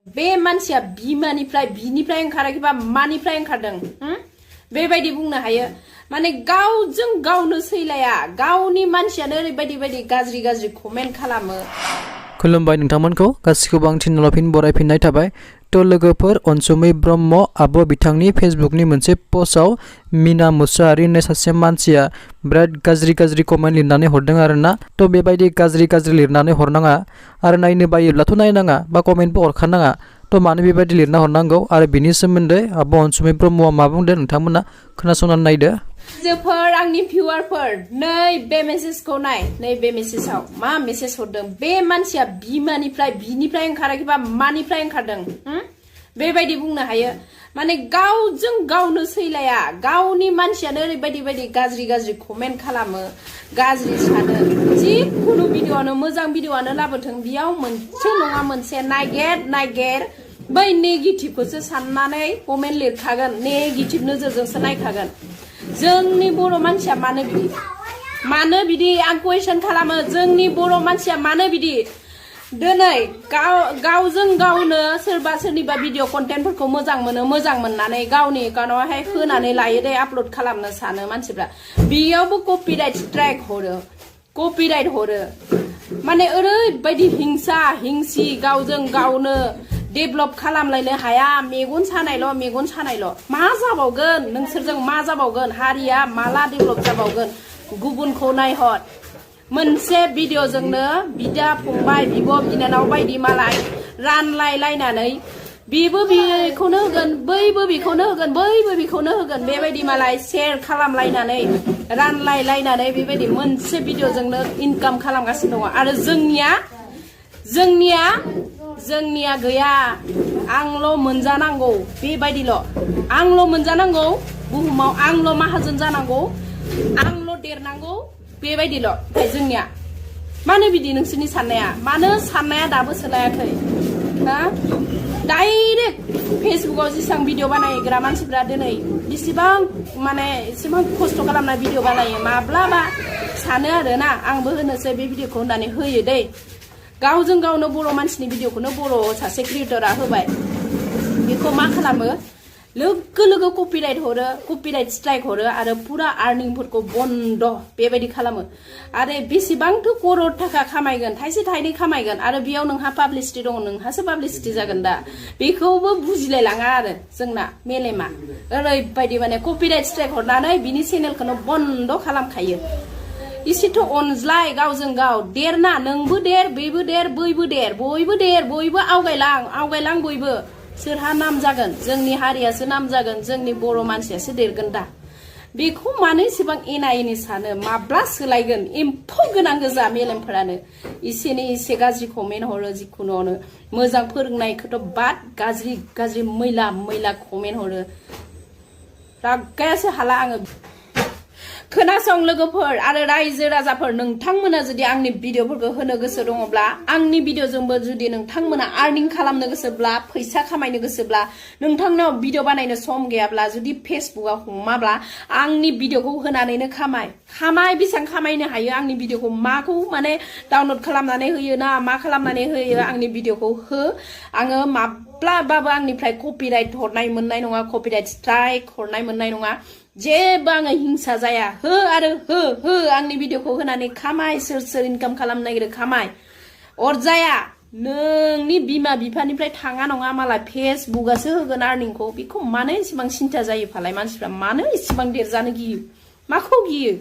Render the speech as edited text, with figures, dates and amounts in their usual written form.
बे मानसिया बिनिफ्राय ओंखाराखैबा मानिफ्राय ओंखारदों बेबायदि बुंनो हायो माने गावजों गावनो सैलाया गावनि मानसियानो ओरैबायदि गाज्रि कमेन्ट खालामो। खुलुमबाय नोंथांमोनखौ गासिखौबो आं चेनेलाव फिन बरायफिननाय थाबाय। तो लोगोफोर अनसुमै ब्रह्म आब' बिथांनि फेसबुकनि मोनसे पस्टआव मीना मुसाहारि होननाय सासे मानसिया बिराद गाज्रि कमेन्ट लिरनानै हरदों आरोना। तो बेबायदि गाज्रि लिरनानै हरनाङा आरो नायनो बायोब्लाथ' नायनाङा बा कमेन्टबो हरखानाङा। तो मानो बेबायदि लिरना हरनांगौ आरो बिनि सोमोन्दै आब' अनसुमै ब्रह्मआ मा बुंदों नोंथांमोना खोनासंनानै नायदो। जोफोर आंनि भिउआरफोर नै बे मेसेजखौ नाय, नै बे मेसेजाव मा मेसेज हरदों। बे मानसिया बिनिफ्राय ओंखाराखैबा मानिफ्राय ओंखारदों बेबायदि बुंनो हायो माने गावजों गावनो सैलाया गावनि मानसियानो ओरैबायदि गाज्रि कमेन्ट खालामो गाज्रि सानो। जिखुनु भिडिअआनो मोजां भिडिअआनो लाबोथों बेयाव मोनसे नङा मोनसे नागिर बै नेगेटिभखौसो साननानै कमेन्ट लिरखागोन, नेगेटिभ नोजोरजोंसो नायखागोन। जोंनि बर' मानसिया मानो बिदि आं कुवेसन खालामो। जोंनि बर' मानसिया मानो बिदि दिनै गावजों गावनो सोरबा सोरनिबा भिडिअ कन्टेन्टफोरखौ मोजां मोननानै गावनि एकाउन्टआवहाय होनानै लायो दे आपल'ड खालामनो सानो मानसिफ्रा। बेयावबो कपिराइट हरो माने ओरैबायदि हिंसि गावजों गावनो डेभलप खालामलायनो हाया। मेगन सानायल' मा जाबावगोन नोंसोरजों मा जाबावगोन हारिया माला डेभलप जाबावगोन। गुबुनखौ नायहर मोनसे भिडिअजोंनो बिदा फंबाय बिब' बिनानाव बायदि मालाय रानलायलायनानै बेबो बेखौनो होगोन बैबो बेखौनो होगोन बेबायदि मालाय शेयार खालामलायनानै रानलायलायनानै बेबायदि मोनसे भिडिअजोंनो इनकाम खालामगासिनो दङ। आरो जोंनिया गैया। आंल' मोनजानांगौ बेबायदिल'। आंल' मोनजानांगौ बुहुमाव, आंल' माहाजोन जानांगौ, आंल' देरनांगौ बेबायदिल'। ओमफ्राय जोंनिया मानो बिदि नोंसोरनि साननाया? मानो साननाया दाबो सोलायाखै? डाइरेक्ट फेसबुकाव जेसेबां भिडिअ बानायग्रा मानसिफ्रा दिनै एसेबां खस्थ' खालामना भिडिअ बानायो। माब्लाबा सानो आरोना आंबो होनोसै बे भिडिअखौ होननानै होयो दै। गावजों गावनो बर' मानसिनि भिडिअखौनो बर' सासे क्रिएटरा होबाय। बेखौ मा खालामो लोगो कपिराइट स्ट्राइक हरो आरो पुरा आर्निंफोरखौ बन्द बेबायदि खालामो। आरो बेसेबांथ' करोड़ थाखा खामायगोन, थाइसे थाइनै खामायगोन आरो बेयाव नोंहा पाब्लिसिटि दङ, नोंहासो पाब्लिसिटि जागोन दा। बेखौबो बुजिलायलाङा आरो जोंना मेलेमा ओरैबायदि माने कपिराइट स्ट्राइक हरनानै बिनि चेनेलखौनो बन्द खालामखायो। इसेथ' अनज्लाय गावजों गाव देरना, नोंबो देर बैबो देर बयबो आवगायलां बयबो। सोरहा नाम जागोन? जोंनि हारियासो नाम जागोन, जोंनि बर' मानसियासो देरगोन दा। बेखौ मानो एसेबां एना एनि सानो? माब्ला सोलायगोन? एम्फौ गोनां गोजा मेलेमफोरानो एसे गाज्रि कमेन्ट हरो। जिखुनुआवनो मोजां फोरोंनायखौथ' बाद गाज्रि मैला कमेन्ट हरो। रागायासो हाला आङो। खोनासं लोगोफोर आरो रायजो राजाफोर, नोंथांमोना जुदि आंनि भिडिअफोरखौ होनो गोसो दङब्ला, आंनि भिडिअजोंबो जुदि नोंथांमोना आर्निं खालामनो गोसोब्ला, फैसा खामायनो गोसोब्ला, नोंथांनाव भिडिअ बानायनो सम गैयाब्ला, जुदि फेसबुकआव हमाब्ला आंनि भिडिअखौ होनानैनो खामाय बेसेबां खामायनो हायो। आंनि भिडिअखौ माखौ माने डाउनलड खालामनानै होयो ना मा खालामनानै होयो आंनि भिडिअखौ हो। आङो माब्लाबाबो आंनिफ्राय कपिराइट हरनाय मोननाय नङा, कपिराइट स्ट्राइक हरनाय मोननाय नङा। जेबो आङो हिंसा जाया। हो आंनि भिडिअखौ होनानै खामाय। सोर इनकाम खालामनो नागिरो खामाय। अरजाया नोंनि बिमा बिफानिफ्राय थाङा नङा मालाय फेसबुकआसो होगोन आर्निंखौ। बेखौ मानो इसेबां सिन्था जायो फालाय मानसिफ्रा? मानो इसेबां देरजानो गियो? माखौ गियो?